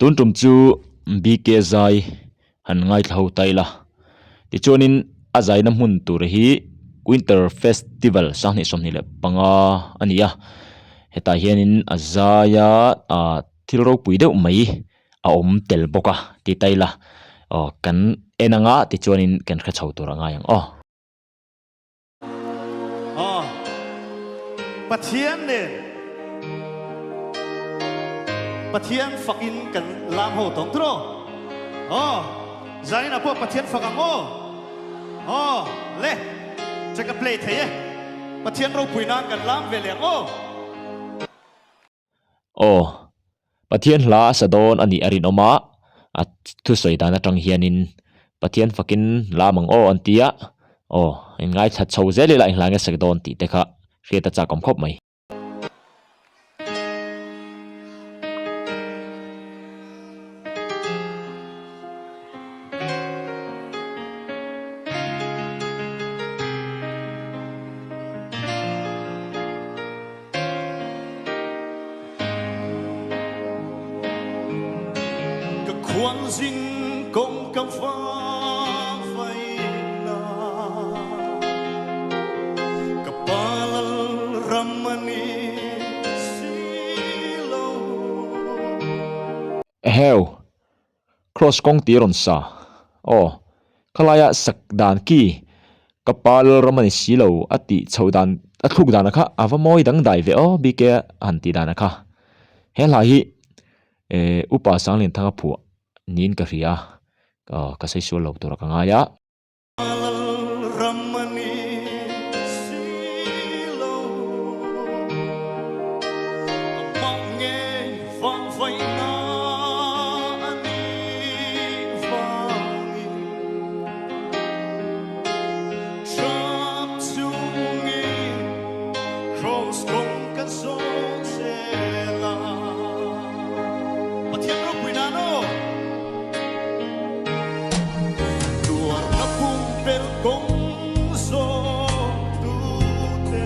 tun tum chu BK zai han ngai thau taila ti chuanin azai na mun tur hi winter festival sangni somni le panga ania heta hianin azaya thilro puide mai a om tel boka ti taila kan enanga ti chuanin kan kha chho tur anga yang pathian ne pathian fakin kan lam ho tong tro zaina po pathian fakang le chaka play theye pathian ro puina kan lam vele pathian hla sadon ani arin oma at thu soidana tang hianin pathian fakin lamang antia in ngai that chho zeli la hlange sakdon ti tekha riata cha kom khop mai Quang dinh công cam pha phai na kapalal ramani silo heo cross kong tiron sa khalaya sakdan ki kapal ramani silo ati chhodan athuk dana kha avamoi dang dai ve BK anti dana kha hela hi upa sanglin thanga phu nin ka ria ka sei su lo tur ka nga ya ramani silo amange vang vai na ani vangi chap sungi cross kong ka so sela pathian ro puinano Kong so tu te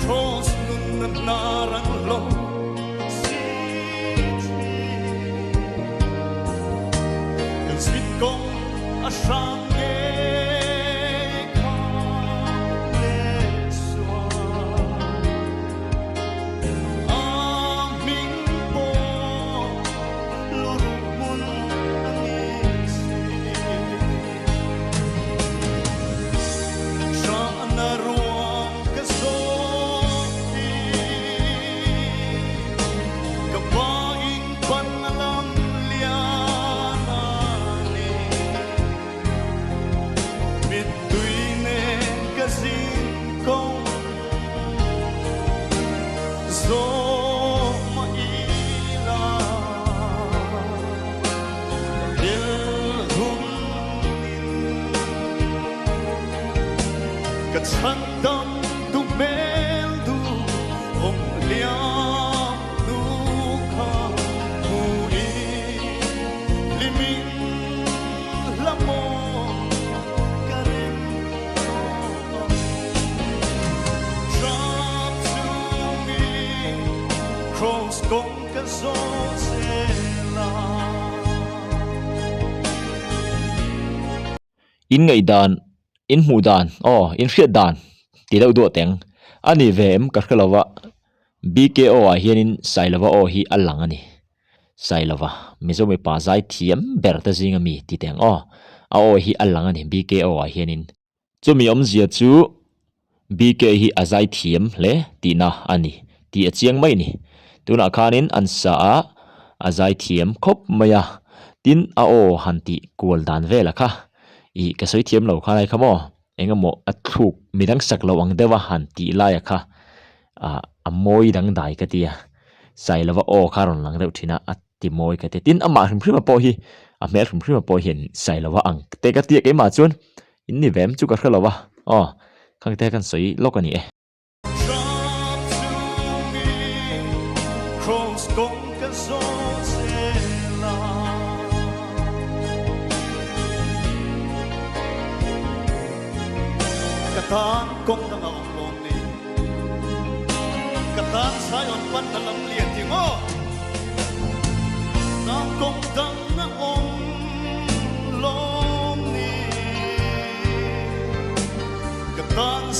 cross nun narang lo si kan sweet kong asang ka le swa aming po lurumun Handam du mel du om liam du kha mui limin lamo karim drop to me cross kong ka so sela in ngai dan in mu dan in fiat dan ti lo do teng ani vem ka khalawa BKO a hianin sailawa hi alang ani sailawa mizomi pa zai thiam berta zinga mi ti teng hi alang ani BKO a hianin chumi omzia chu BK hi azai thiam le tina ani ti achiang mai ni tuna khanin ansa azai thiam khop maya tin hanti kual dan vela kha I kasoi thiam lo kha lai khamo engamo athuk midang saklo ang dewa hanti laya kha amoi dang dai ka tia sailawa kharon lang reu thina ati moi ka te tin ama hrim hrim po hi a mer hrim hrim po hin sailawa ang te ka tia ke ma chun inni vem chu ka khalawa khang te kan soi lokani cross kong ka so sela katan kong na ngong ni katan sayon pan na lam lian ti mo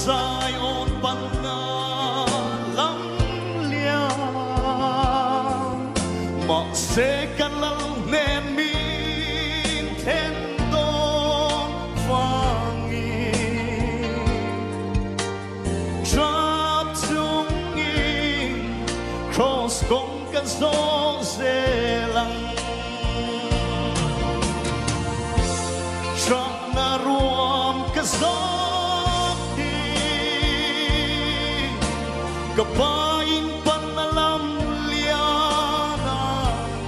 dài ôn băng ngà lắm liang mọ sẽ cắn lăng nên min thiên tôn vang trap chung nghi cross công cái gió dễ lăng trap na ruam cái gió kapain panalam liana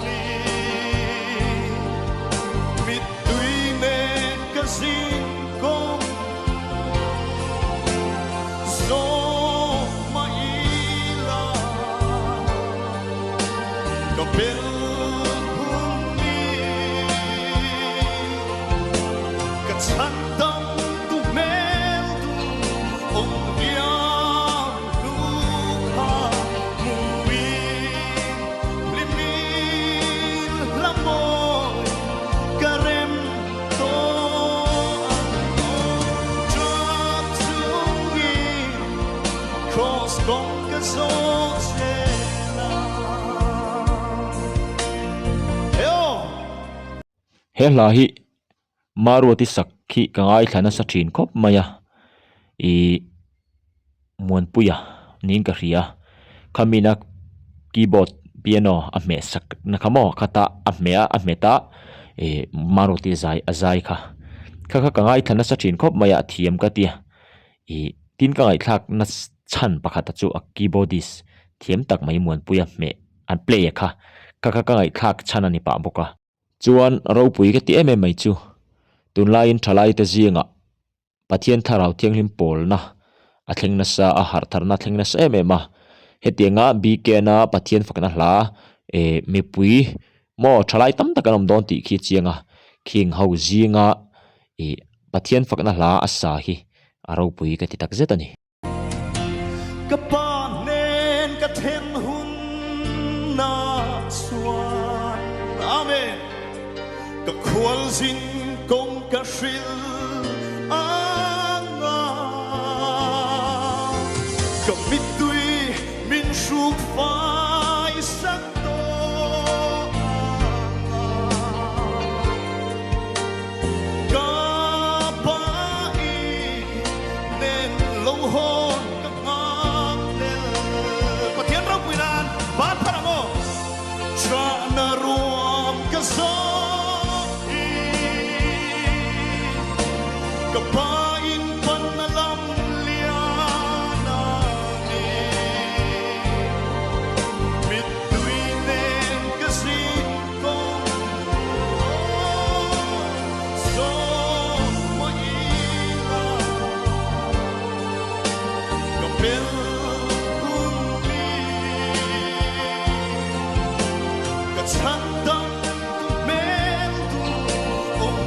ni mituine kasin kong so maila kapil huni katsandang tumeldu ong he la hi maruati sakhi kangai thana sa thin khop maya I muan puya nin ka ria khamina keyboard piano a me sak na khamo khata a meta maruti zai azai kha kangai thana sa thin khop maya thiam ka tia tin kangai thak na chan pakhata chu a keyboardist thiam tak mai muan puya me an play kha kangai thak chanani pa boka chuan ro pui ka ti em mai chu tun lain thalai te zinga pathian tharau thiang hlim pol na a thlengna sa a har tharna thlengna sa ma hetianga bk na pathian fakna hla mi pui mo thalai tam takanom don ti khi chianga king ho zinga pathian fakna hla asa hi aro pui ka ti tak zetani kapa nen ka then hun na suan amen ka khwal zin kong ka shril anga ka mitui min shu phai sak to ka pa I nen lo hon ka ngam le pathian ra puinan ban paramo tra na ruam ka so kapain panalam liana ni mituinen kasin kong so maila kapil huni katsandang meldu ong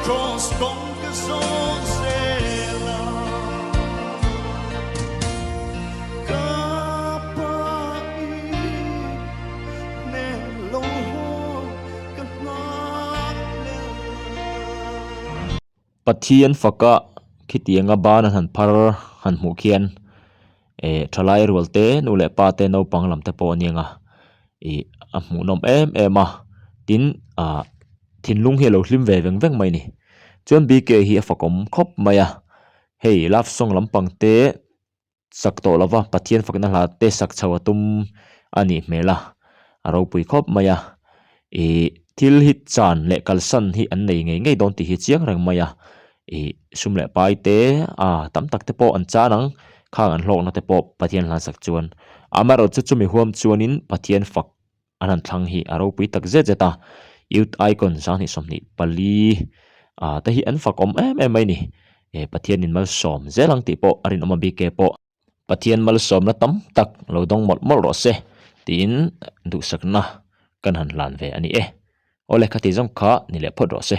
cross con cái số xe la kapai ne lo kan le pathian faka khitianga ban han phar han mu khian thalai rualte nu le pa te no panglam te po nianga a mu nom em a tin thinlung he lo hlim ve veng mai ni chuan bk hi a fakom khop maya hei love song lampang te sakto lova pathian fakna hla te sak chawatum ani mela aro pui khop maya thil hi chan le kalsan hi an nei ngei don ti hi chiang rang maya sumle pai te tam tak te po an chanang khang an hlok na te po pathian hlan sak chuan amaro chu chumi huam chuanin pathian fak anan thlang hi aro pui tak zeta youth icon sang ni somni pali ta hi an fakom em mai ni pathian in mal som zelang ti po arin oma bk po pathian mal som na tam tak lo dong mol ro se tin du sakna kan han lan ve ani ole khati jong kha ni le phot ro se